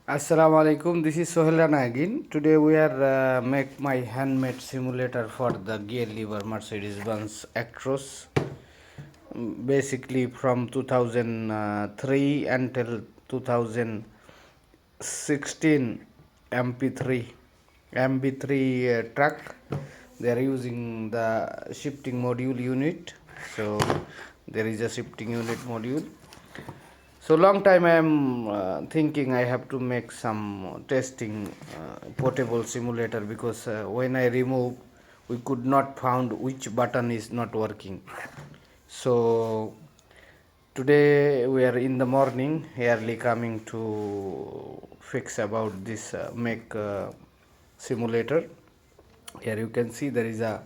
Assalamu alaikum. This is Sohel Rana again. Today we are make my handmade simulator for the gear lever Mercedes-Benz actros. Basically from 2003 until 2016 MP3 MB3 truck. They are using the shifting module unit. So there is a shifting unit module. So long time I am thinking I have to make some testing portable simulator because when I remove we could not found which button is not working. So today we are in the morning early coming to fix about this make simulator. Here you can see uh,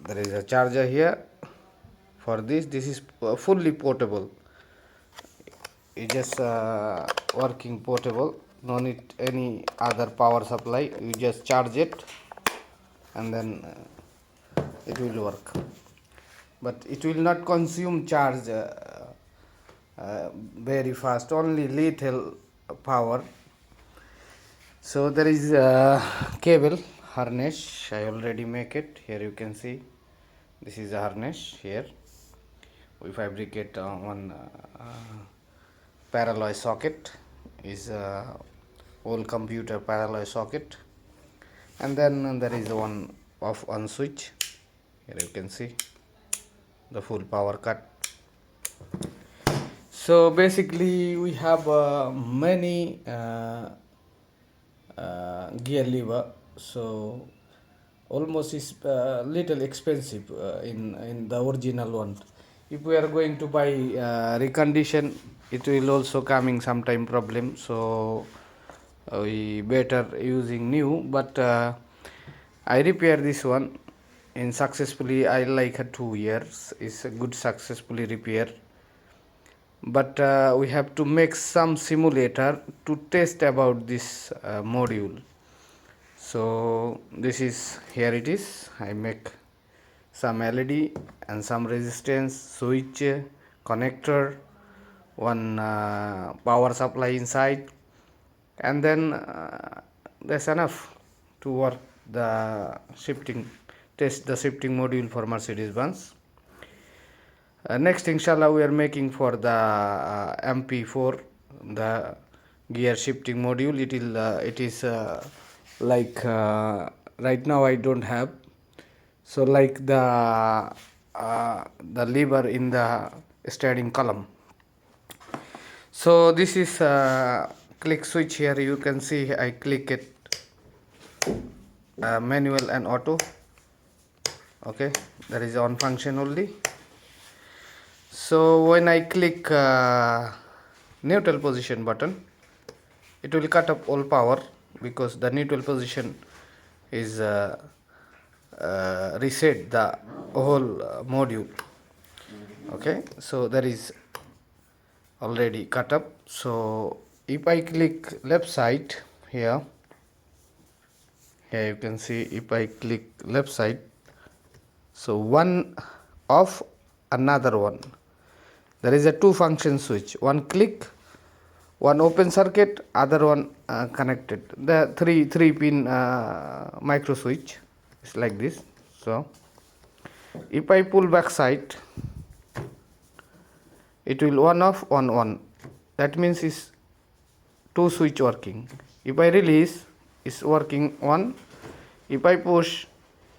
there is a charger here. For this is fully portable. It just working portable, no need any other power supply. You just charge it and then it will work, but it will not consume charge very fast, only little power. So there is a cable harness. I already make it. Here you can see this is a harness. Here we fabricate one parallel socket, is old computer parallel socket, and then there is one off on switch. Here you can see the full power cut. So basically we have many gear lever, so almost is little expensive in the original one. If we are going to buy recondition, it will also coming sometime problem. So we better using new, but I repair this one in successfully. I like 2 years is a good successfully repair, but we have to make some simulator to test about this module. So this is, here it is. I make some LED and some resistance, switch, connector, one power supply inside, and then that's enough to work the shifting, test the shifting module for Mercedes-Benz. Next inshallah we are making for the MP4, the gear shifting module. It is like right now I don't have, so like the lever in the steering column. So this is click switch. Here you can see I click it manual and auto. Okay, that is on function only. So when I click neutral position button, it will cut up all power, because the neutral position is reset the whole module. Okay, so that is already cut up. So if I click left side here, you can see if I click left side, so one off, another one. There is a two function switch, one click, one open circuit, other one connected. The three pin micro switch is like this. So if I pull back side, it will on off, on. That means is two switch working. If I release, is working one. If I push,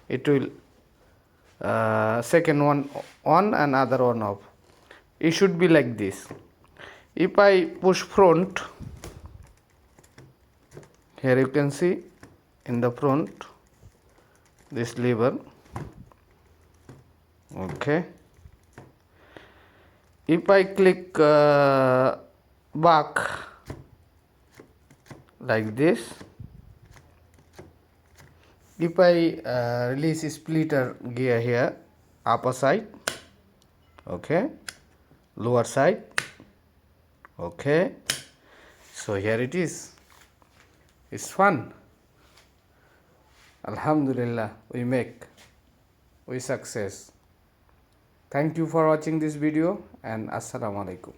it will second one on and other one off. It should be like this. If I push front, here you can see in the front this lever. Okay, if I click back like this, if I release splitter gear here, upper side, okay, lower side, okay. So here it is. It's fun. Alhamdulillah, we success. Thank you for watching this video, and assalamu alaikum.